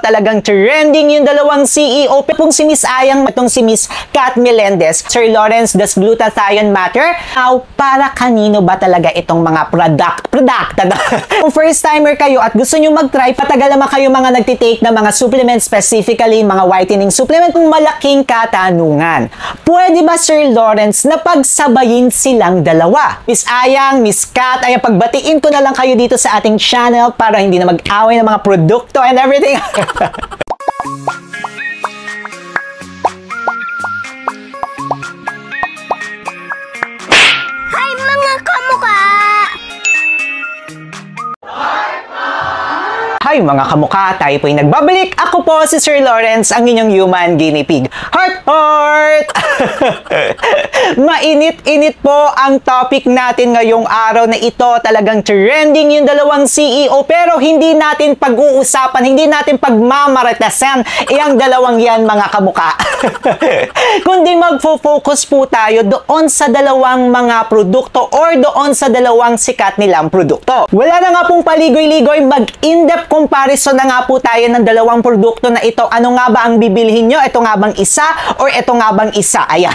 talagang trending yung dalawang CEO. Pong si Miss Ayang, itong si Miss Kat Melendez. Sir Lawrence, does glutathione matter? Now, para kanino ba talaga itong mga product? Kung first timer kayo at gusto nyo mag-try, patagal naman kayo mga nagtitake ng mga supplements, specifically mga whitening supplement, malaking katanungan. Pwede ba, Sir Lawrence, na pagsabayin silang dalawa? Miss Ayang, Miss Kat, ay pagbatiin ko na lang kayo dito sa ating channel para hindi na mag-away ng mga produkto and everything. Hi mga kamukha! Hi mga kamukha, tayo po yung nagbabalik. Ako po si Sir Lawrence, ang inyong human guinea pig. Heart! Mainit-init po ang topic natin ngayong araw na ito. Talagang trending yung dalawang CEO, pero hindi natin pag-uusapan, hindi natin pagmamaratasan ang dalawang yan mga kamukha. Kundi magfo-focus po tayo doon sa dalawang mga produkto or doon sa dalawang sikat nilang produkto. Wala na nga pong paligoy-ligoy, mag-in-depth comparison na nga po tayo ng dalawang produkto na ito. Ano nga ba ang bibilhin nyo? Ito nga bang isa or ito nga bang isa? Ayan.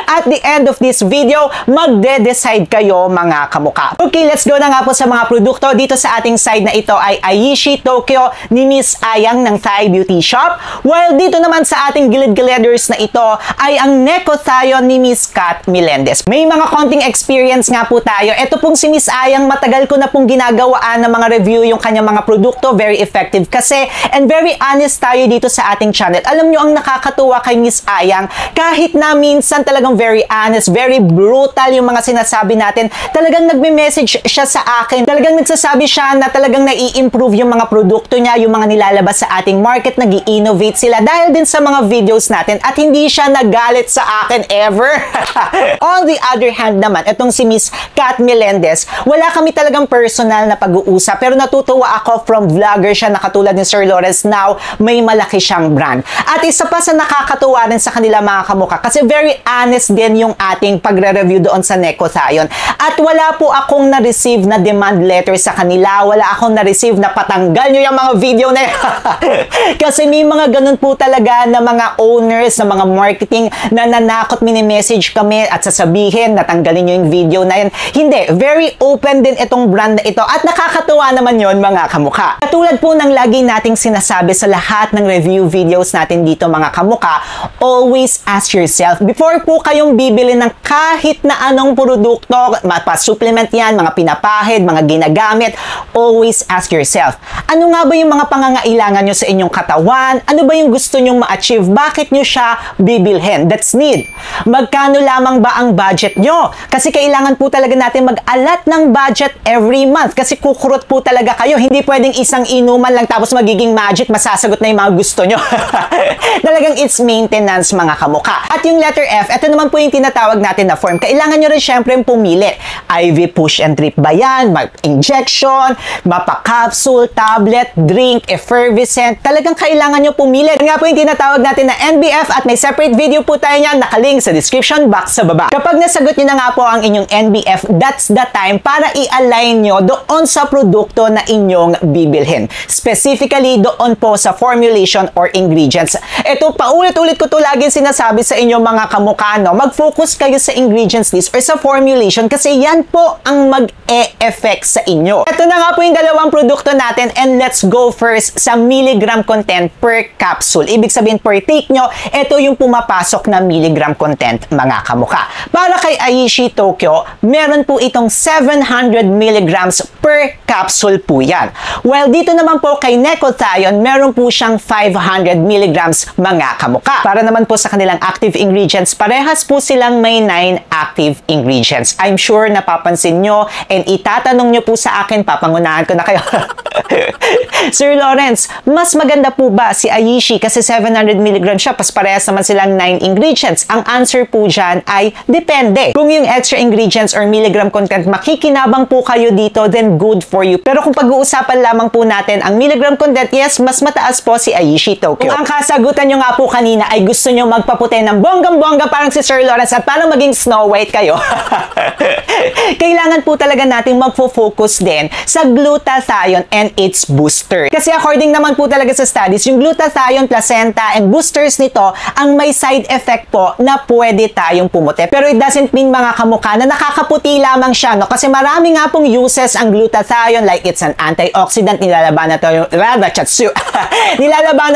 At the end of this video, magde-decide kayo mga kamukha. Okay, let's go na nga po sa mga produkto. Dito sa ating side na ito ay Aishi Tokyo ni Miss Ayang ng Thai Beauty Shop. While dito naman sa ating gilid-giliders na ito ay ang Necothione ni Miss Kat Melendez. May mga konting experience nga po tayo. Ito pong si Miss Ayang, matagal ko na pong ginagawaan ng mga review yung kanyang mga produkto. Very effective kasi and very honest tayo dito sa ating channel. Alam nyo ang nakakatuwa kay Miss Ayang, kahit na minsan talagang very honest, very brutal yung mga sinasabi natin, talagang nagme-message siya sa akin. Talagang nagsasabi siya na talagang nai-improve yung mga produkto niya, yung mga nilalabas sa ating market, nag-i-innovate sila dahil din sa mga videos natin at hindi siya nagalit sa akin ever. On the other hand naman, itong si Miss Kat Melendez, wala kami talagang personal na pag-uusap pero natutuwa ako from vlogger siya na katulad ni Sir Lawrence. Now, may malaki siyang brand. At isa pa sa nakakatuwa rin sa kanila mga kamukha kasi very honest din yung ating pagre-review doon sa Necothione. At wala po akong na-receive na demand letter sa kanila. Wala akong na-receive na patanggal nyo yung mga video na yun. Kasi may mga ganun po talaga na mga owners, na mga marketing na nanakot mini-message kami at sasabihin natanggalin nyo yung video na yun. Hindi. Very open din itong brand na ito at nakakatuwa naman yon mga kamukha. Katulad po ng lagi nating sinasabi sa lahat ng review videos natin dito mga kamukha, always ask yourself, before po kayong bibili ng kahit na anong produkto, supplement yan, mga pinapahid, mga ginagamit, always ask yourself, ano nga ba yung mga pangangailangan nyo sa inyong katawan? Ano ba yung gusto nyong ma-achieve? Bakit nyo siya bibilhin? That's need. Magkano lamang ba ang budget nyo? Kasi kailangan po talaga natin mag-alat ng budget every month kasi kukurot po talaga kayo. Hindi pwedeng isang inuman lang tapos magiging magic, masasagot na yung mga gusto nyo. Talagang it's maintenance mga kamukha. At yung letter F, ito naman po yung tinatawag natin na form. Kailangan nyo rin syempre pumili. IV push and drip ba yan? Injection, mapa-capsule, tablet, drink, effervescent. Talagang kailangan nyo pumili. Yan nga po yung tinatawag natin na NBF at may separate video po tayo niyan, nakalink sa description box sa baba. Kapag nasagot nyo na nga po ang inyong NBF, that's the time para i-align nyo doon sa produkto na inyong bibilhin. Specifically, doon po sa formulation or ingredients. Ito, paulit-ulit ko to lagi sinasabi sa inyo mga kamukha, no? Mag-focus kayo sa ingredients list or sa formulation kasi yan po ang mag-e-effect sa inyo. Ito na nga po yung dalawang produkto natin and let's go first sa milligram content per capsule. Ibig sabihin per take nyo, ito yung pumapasok na milligram content mga kamukha. Para kay Aishi Tokyo, meron po itong 700 milligrams per capsule po yan. While dito naman po kay Necothione, meron po siyang 500 milligrams mga kamukha. Para naman po sa kanilang active ingredients, parehas po silang may 9 active ingredients. I'm sure napapansin nyo and itatanong nyo po sa akin, papangunahan ko na kayo. Sir Lawrence, mas maganda po ba si Aishi kasi 700 mg siya, pas parehas naman silang 9 ingredients? Ang answer po dyan ay depende. Kung yung extra ingredients or milligram content makikinabang po kayo dito, then good for you. Pero kung pag-uusapan pag-uusapan lamang po natin ang milligram content, yes, mas mataas po si Aishi Tokyo. Kung ang kasagutan nyo nga po kanina ay gusto nyo magpaputi ng bonggang-bongga parang si Sir Lawrence at parang maging Snow White kayo, kailangan po talaga natin magfo-focus din sa glutathione and its booster. Kasi according naman po talaga sa studies, yung glutathione, placenta, and boosters nito ang may side effect po na pwede tayong pumuti. Pero it doesn't mean mga kamukha na nakakaputi lamang siya, no? Kasi marami nga pong uses ang glutathione, like it's an antioxidant, nilalabanan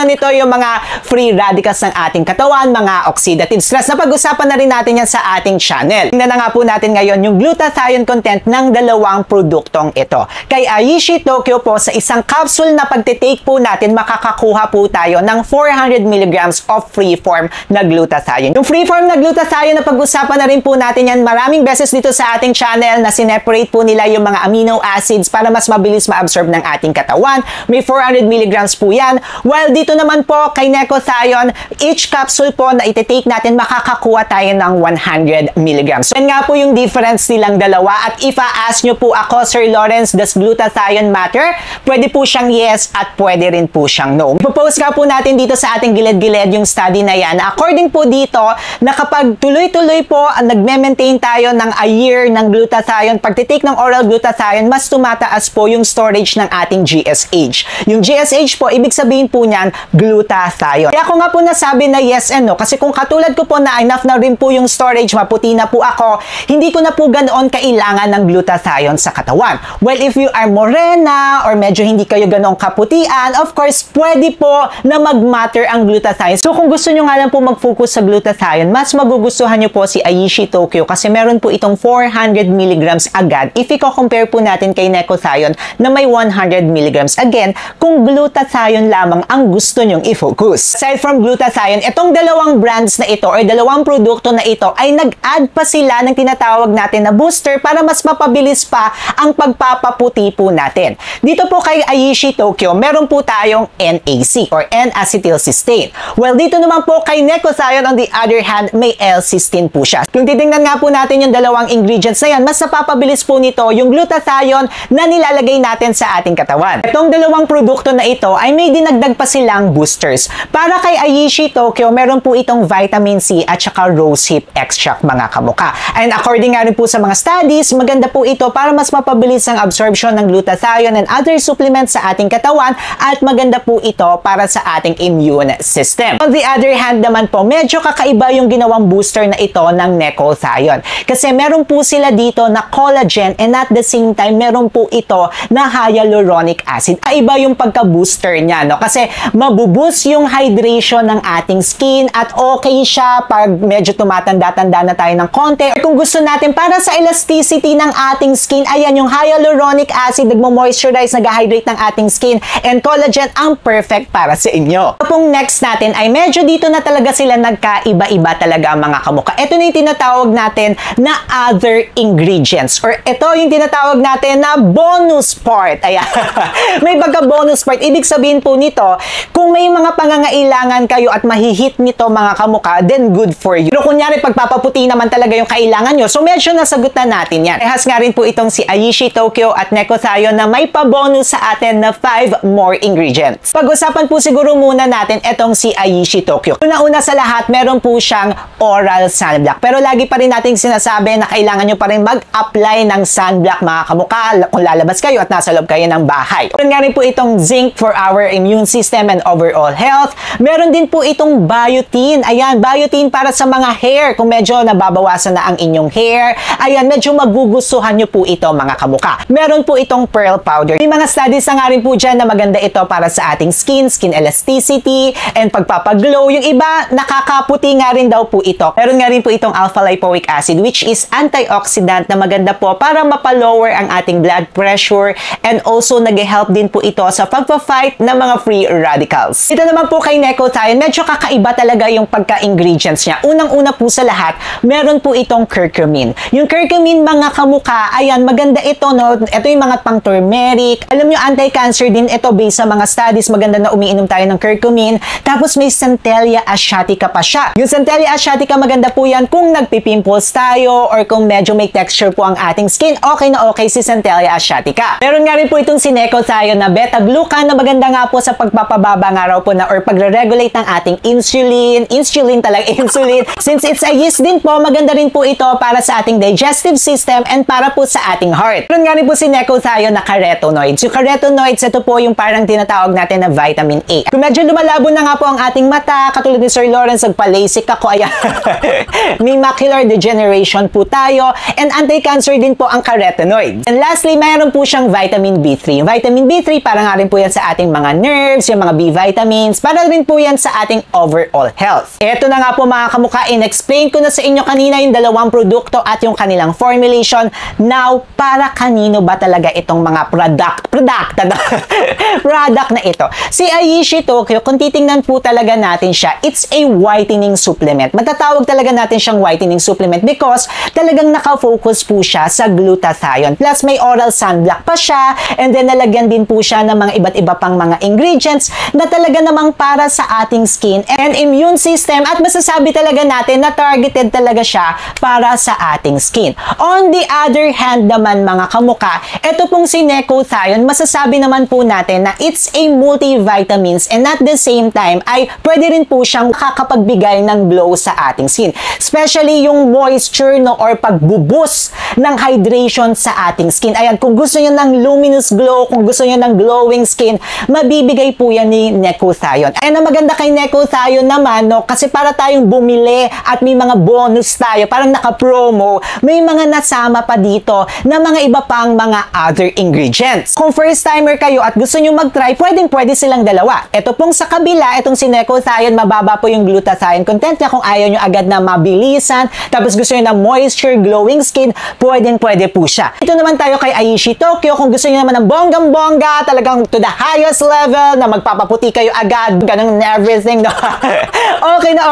nito yung mga free radicals ng ating katawan, mga oxidative stress. Napag-usapan na rin natin yan sa ating channel. Tingnan na nga po natin ngayon yung glutathione content ng dalawang produktong ito. Kay Aishi Tokyo po, sa isang capsule na pagtitake po natin, makakakuha po tayo ng 400 mg of free-form na glutathione. Yung free-form na glutathione, na pag-usapan na rin po natin yan maraming beses dito sa ating channel, na sineparate po nila yung mga amino acids para mas mabilis ma-absorb ng ating katawan. May 400 mg po yan. While dito naman po kay Necothione, each capsule po na iti-take natin, makakakuha tayo ng 100 mg. So, yan nga po yung difference nilang dalawa. At if a-ask nyo po ako, Sir Lawrence, does glutathione matter? Pwede po siyang yes at pwede rin po siyang no. Ipopost nga po natin dito sa ating gilid-gilid yung study na yan. According po dito, na kapag tuloy-tuloy po nagme-maintain tayo ng a year ng glutathione, pagtitake ng oral glutathione, mas tumataas po yung storage ng ating GSH. Yung GSH po, ibig sabihin po niyan, glutathione. Kaya ako nga po nasabi na yes and no, kasi kung katulad ko po na enough na rin po yung storage, maputi na po ako, hindi ko na po ganoon kailangan ng glutathione sa katawan. Well, if you are morena or medyo hindi kayo ganoong kaputian, of course, pwede po na mag-matter ang glutathione. So kung gusto nyo nga lang po mag-focus sa glutathione, mas magugustuhan nyo po si Aishi Tokyo kasi meron po itong 400 mg agad. If i-compare po natin kay Necothione na may 100 mg. Again, kung glutathione lamang ang gusto nyong i-focus. Aside from glutathione, itong dalawang brands na ito or dalawang produkto na ito ay nag-add pa sila ng tinatawag natin na booster para mas mapabilis pa ang pagpapaputi po natin. Dito po kay Aishi Tokyo, meron po tayong NAC or N-acetylcysteine. Well, dito naman po kay Necothione, on the other hand, may L-cysteine po siya. Kung titingnan nga po natin yung dalawang ingredients na yan, mas napapabilis po nito yung glutathione na nilalagay natin sa ating katawan. Itong dalawang produkto na ito ay may dinagdag pa silang boosters. Para kay Aishi Tokyo, meron po itong vitamin C at saka rosehip extract, mga kamuka. And according nga rin po sa mga studies, maganda po ito para mas mapabilis ang absorption ng glutathione and other supplements sa ating katawan at maganda po ito para sa ating immune system. On the other hand naman po, medyo kakaiba yung ginawang booster na ito ng Necothione. Kasi meron po sila dito na collagen and at the same time, meron po ito na hyaluronic acid. Kaiba yung pagka-booster niya, no? Kasi mabuboost yung hydration ng ating skin at okay siya pag medyo tumatanda-tanda na tayo ng konti. Or kung gusto natin para sa elasticity ng ating skin, ayan yung hyaluronic acid, nagmo-moisturize, nag-hydrate ng ating skin, and collagen ang perfect para sa inyo. Kapong next natin ay medyo dito na talaga sila nagkaiba-iba talaga, mga kamuka. Ito na yung tinatawag natin na other ingredients or ito yung tinatawag natin na bonus part. Ayan. May pagka-bonus part. Ibig sabihin po nito, kung may mga pangangailangan kayo at mahihit nito, mga kamuka, then good for you. Pero kunyari, pagpapaputi naman talaga yung kailangan nyo, so medyo nasagot na natin yan. Ehas nga rin po itong si Aishi Tokyo at Necothione na may pa-bonus sa atin na 5 more ingredients. Pag-usapan po siguro muna natin itong si Aishi Tokyo. Una-una sa lahat, meron po siyang oral sunblock. Pero lagi pa rin nating sinasabi na kailangan nyo pa rin mag-apply ng sunblock, mga kamuka, kung lalabas kayo at nasa loob kayo ng bahay. Meron nga rin po itong zinc for our immune system and overall health. Meron din po itong biotin. Ayan, biotin para sa mga hair. Kung medyo nababawasan na ang inyong hair, ayan, medyo magugustuhan nyo po ito, mga kamuka. Meron po itong pearl powder. May mga studies na nga rin po dyan na maganda ito para sa ating skin elasticity, and pagpapaglow. Yung iba, nakakaputi nga rin daw po ito. Meron nga rin po itong alpha-lipoic acid, which is antioxidant na maganda po para mapalower ang ating blood pressure, and also nag-help din po ito sa pagpa-fight ng mga free radicals. Ito naman po kay Necothione, medyo kakaiba talaga yung pagka-ingredients niya. Unang-una po sa lahat, meron po itong curcumin. Yung curcumin, mga kamuka, ayan, maganda ito, no? Ito yung mga pang turmeric. Alam nyo, anti-cancer din ito based sa mga studies. Maganda na umiinom tayo ng curcumin. Tapos may Centella asiatica pa siya. Yung Centella asiatica, maganda po yan kung nagpipimples tayo or kung medyo may texture po ang ating skin. Okay na okay si Centella asiatica. Meron nga rin po po itong sinecothione na beta-glucan na maganda nga po sa pagpapababa nga raw po na or pagre-regulate ng ating insulin. Insulin. Since it's a yeast din po, maganda rin po ito para sa ating digestive system and para po sa ating heart. Meron nga rin po sinecothione na carotenoids. Yung carotenoids, ito po yung parang tinatawag natin na vitamin A. Kung medyo lumalabo na nga po ang ating mata, katulad ni Sir Lawrence, nagpa-LASIK ako, ayan. May macular degeneration po tayo, and anti-cancer din po ang carotenoids. And lastly, mayroon po siyang vitamin B3. Yung vitamin B3, para nga rin po yan sa ating mga nerves, yung mga B vitamins, para rin po yan sa ating overall health. Ito na nga po mga kamukha, in-explain ko na sa inyo kanina yung dalawang produkto at yung kanilang formulation. Now, para kanino ba talaga itong mga product na ito? Si Aishi Tokyo, kung titingnan po talaga natin siya, it's a whitening supplement. Matatawag talaga natin siyang whitening supplement because talagang nakafocus po siya sa glutathione. Plus, may oral sunblock pa siya, and then nalagyan din po siya ng mga iba't iba pang mga ingredients na talaga namang para sa ating skin and immune system, at masasabi talaga natin na targeted talaga siya para sa ating skin. On the other hand naman mga kamuka, ito pong sinecothione, masasabi naman po natin na it's a multivitamins and at the same time ay pwede rin po siyang makakapagbigay ng glow sa ating skin. Especially yung moisture no, or pagbubus ng hydration sa ating skin. Ayan, kung gusto niyo ng luminous glow, kung gusto niyo ng glowing skin, mabibigay po yan ni necothione. Ayan, ang maganda kay necothione naman, no, kasi para tayong bumili at may mga bonus tayo, parang naka-promo, may mga nasama pa dito na mga iba pang mga other ingredients. Kung first timer kayo at gusto nyo mag-try, pwede silang dalawa. Ito pong sa kabila, itong sinecothione, mababa po yung glutathione content niya. Kung ayaw nyo agad na mabilisan, tapos gusto nyo ng moisture, glowing skin, pwede po siya. Ito naman tayo kay Aishi Tokyo. Kung gusto nyo naman ng bonggang-bongga, talagang to the highest level, na magpapaputi kayo agad, ganun everything. No?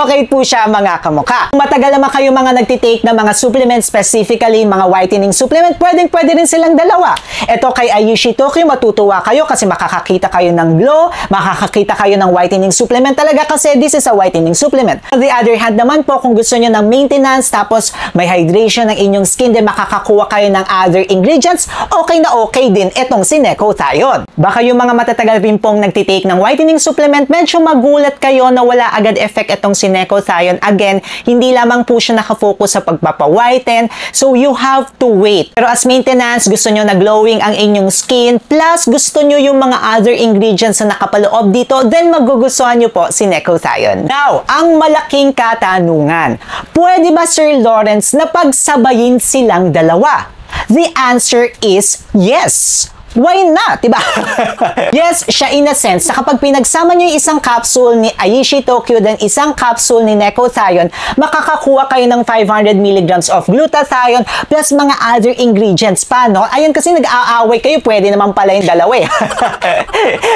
Okay po siya mga kamuka. Kung matagal naman kayo mga nagtitake ng mga supplements, specifically mga whitening supplement, pwede rin silang dalawa. Ito kay Aishi Tokyo, matutuwa kayo kasi makakakita kayo ng glow, makakakita kayo ng whitening supplement talaga kasi this is a whitening supplement. On the other hand naman po, kung gusto nyo ng maintenance, tapos may hydration ng inyong skin, din makakakuha kayo ng other ingredients, okay din itong sinecothione. Baka yung mga matatagal rin pong nagtitake ng whitening supplement, medyo magulat kayo na wala agad effect itong sinecothione. Again, hindi lamang po siya nakafocus sa pagpapa-whiten, so you have to wait. Pero as maintenance, gusto nyo na glowing ang inyong skin, plus gusto nyo yung mga other ingredients na nakapaloob dito, then magugustuhan nyo po sinecothione. Now, ang malaking katanungan, pwede ba Sir Lawrence na pagsabayin silang dalawa? The answer is yes. Why not? Diba? Yes, siya in a sense. Sa kapag pinagsama nyo yung isang capsule ni Aishi Tokyo then isang capsule ni necothione, makakakuha kayo ng 500 mg of glutathione plus mga other ingredients pa, no? Ayun, kasi nag-aaway kayo, pwede naman pala yung dalawa eh.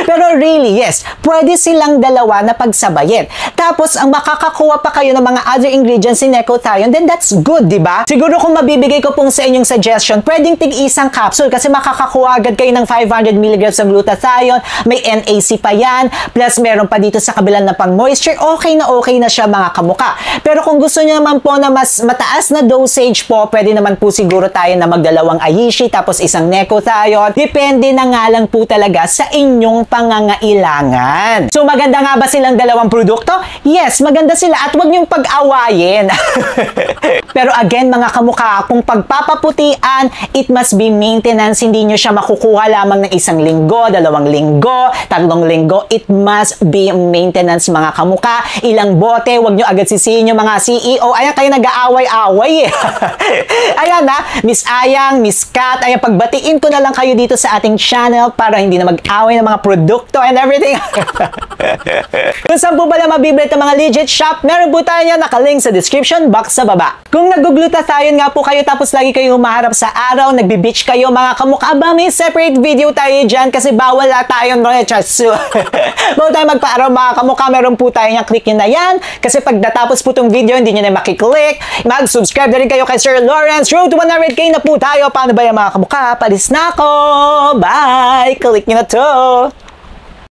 Pero really, yes, pwede silang dalawa na pagsabayin. Tapos, ang makakakuha pa kayo ng mga other ingredients ni necothione, then that's good, diba? Siguro kung mabibigay ko pong sa inyong suggestion, pwedeng tig-isang capsule kasi makakakuha agad kayo ng 500 mg ng glutathione, may NAC pa yan, plus meron pa dito sa kabilang na pang moisture, okay na siya mga kamuka. Pero kung gusto niyo naman po na mas mataas na dosage po, pwede naman po siguro tayo na magdalawang Aishi tapos isang necothione. Depende na nga lang po talaga sa inyong pangangailangan. So maganda nga ba silang dalawang produkto? Yes, maganda sila at huwag niyong pag-awayin. Pero again mga kamuka, kung pagpapaputian, it must be maintenance, hindi niyo siya makukuha lamang ng isang linggo, 2 linggo, 3 linggo. It must be maintenance mga kamuka. Ilang bote, wag nyo agad sisihin yung mga CEO. Ayan, kayo nag-aaway-aaway eh. Ayan na, Miss Ayang, Miss Kat, ayan, pagbatiin ko na lang kayo dito sa ating channel para hindi na mag-away ng mga produkto and everything. Kung saan po pala mabibili ang mga legit shop, meron po tayo yan, nakalink sa description box sa baba. Kung nag-glutathione nga po kayo tapos lagi kayo humaharap sa araw, nagbi-beach kayo mga kamuka, ba may separate video tayo dyan kasi bawal na tayo bawal tayo magpa-araw mga kamuka, meron po tayo niyang click nyo na yan kasi pag natapos po itong video hindi nyo na makiklick, mag-subscribe na rin kayo kay Sir Lawrence. Road to 100k na po tayo. Paano ba yung mga kamuka? Palis na ako, bye, click nyo na to.